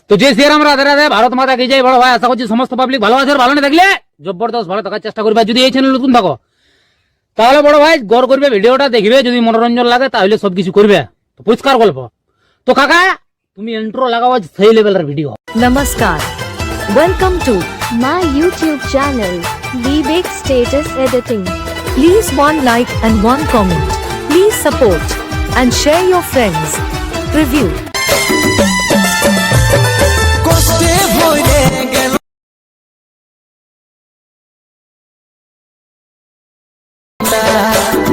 তো যে শ্রীরাম রাধে রাধে, ভারত মাতা কি জয়। বড় ভাই আশা করছি সমস্ত পাবলিক ভালো আছে, ভালো না থাকলে জবরদস্ত ভালো থাকার চেষ্টা করবে। যদি এই চ্যানেল নতুন থাকো তাহলে বড় ভাই গড় করবে, ভিডিওটা দেখবে, যদি মনোরঞ্জন লাগে তাহলে সবকিছু করবে। তো পরিষ্কার গল্প। তো কাকা তুমি ইন্ট্রো লাগাও, সেই লেভেলের video. Namaskar. Welcome to my YouTube channel, Vivek Status Editing. please one like and one comment. Please support and share your friends. Review. কষ্টে ভরে গেল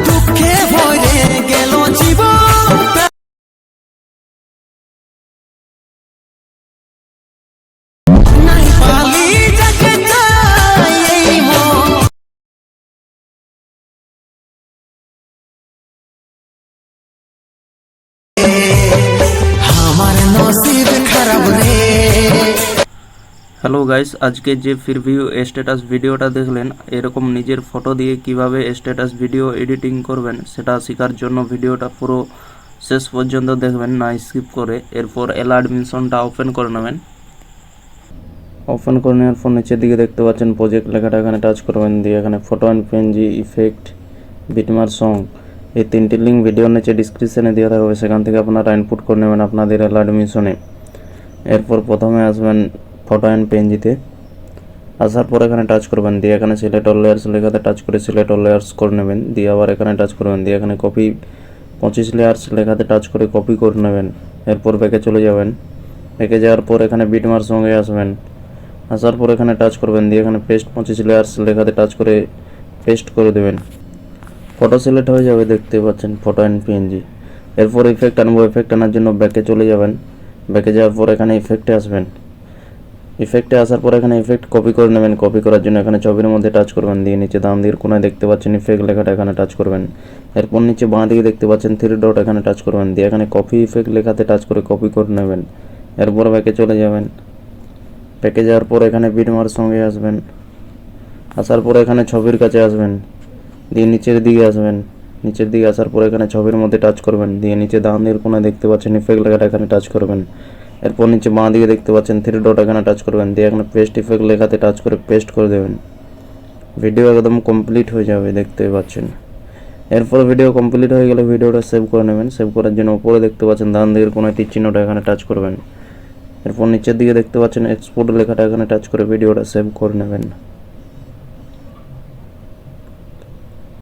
দুঃখে ভরে গেল জীবন নাই পালি যাকে চাই এই মন আমার নসিব খারাপ রে। হ্যালো গাইস, আজকে যে প্রিভিউ স্ট্যাটাস ভিডিওটা দেখলেন, এরকম নিজের ফটো দিয়ে কিভাবে স্ট্যাটাস ভিডিও এডিটিং করবেন সেটা শেখার জন্য ভিডিওটা পুরো শেষ পর্যন্ত দেখবেন, না স্কিপ করে। এরপর অ্যাডমিশনটা ওপেন করে নেবেন। ওপেন করে নেওয়ার পর নিচের দিকে দেখতে পাচ্ছেন প্রজেক্ট লেখাটা, এখানে টাচ করবেন, দিয়ে এখানে photo and PNG, effect, bitmap, song, এই তিনটি লিঙ্ক ভিডিওর নিচে ডিসক্রিপশনে দেওয়া থাকবে, সেখান থেকে আপনারা ইনপুট করে নেবেন আপনাদের অ্যাডমিশনে। এরপর প্রথমে আসবেন ফটো অ্যান্ড পেনজিতে, আসার পর এখানে টাচ করবেন, দিয়ে এখানে সিলেক্ট অল লেয়ার্স লেখাতে টাচ করে সিলেক্ট অল লেয়ার্স করে নেবেন, দিয়ে আবার এখানে টাচ করবেন, দিয়ে এখানে কপি 25 লেয়ার্স লেখাতে টাচ করে কপি করে নেবেন। এরপর ব্যাকে চলে যাবেন, ব্যাকে যাওয়ার পর এখানে বিটমার সঙ্গে আসবেন, আসার পর এখানে টাচ করবেন, দিয়ে এখানে পেস্ট 25 লেয়ার্স লেখাতে টাচ করে পেস্ট করে দেবেন। ফটো সিলেক্ট হয়ে যাবে, দেখতে পাচ্ছেন ফটো অ্যান্ড পিএনজি। এরপর ইফেক্ট আনবো, ইফেক্ট আনার জন্য ব্যাকে চলে যাবেন, ব্যাকে যাওয়ার পর এখানে ইফেক্টে আসবেন, ইফেক্টে আসার পর এখানে ইফেক্ট কপি করে নেবেন। কপি করার জন্য এখানে ছবির মধ্যে টাচ করবেন, দিয়ে নিচে ডান দিকের কোণায় দেখতে পাচ্ছেন ইফেক্ট লেখাটা, এখানে টাচ করবেন। এরপর নিচে বাঁ দিকে দেখতে পাচ্ছেন 3 ডট, এখানে টাচ করবেন, দিয়ে এখানে কপি ইফেক্ট লেখাতে টাচ করে কপি করে নেবেন। এরপর ব্যাকে চলে যাবেন, ব্যাকে যাওয়ার পর এখানে বিটমার সঙ্গে আসবেন, আসার পর এখানে ছবির কাছে আসবেন, দিয়ে নিচের দিকে আসবেন, নিচের দিকে আসার পর এখানে ছবির মধ্যে টাচ করবেন, দিয়ে নিচে ডান দিকের কোণায় দেখতে পাচ্ছেন ইফেক্ট লেখাটা, এখানে টাচ করবেন। এরপর নিচে বাঁ দিকে দেখতে পাচ্ছেন 3 ডট, এখানে টাচ করবেন, দিয়ে এখানে পেস্ট ইফেক্ট লেখাতে টাচ করে পেস্ট করে দেবেন। ভিডিও একদম কমপ্লিট হয়ে যাবে, দেখতে পাচ্ছেন। এরপর ভিডিও কমপ্লিট হয়ে গেলে ভিডিওটা সেভ করে নেবেন। সেভ করার জন্য উপরে দেখতে পাচ্ছেন ডান দিকের কোণায় তীর চিহ্নটা, এখানে টাচ করবেন। এরপর নিচের দিকে দেখতে পাচ্ছেন এক্সপোর্ট লেখাটা, এখানে টাচ করে ভিডিওটা সেভ করে নেবেন।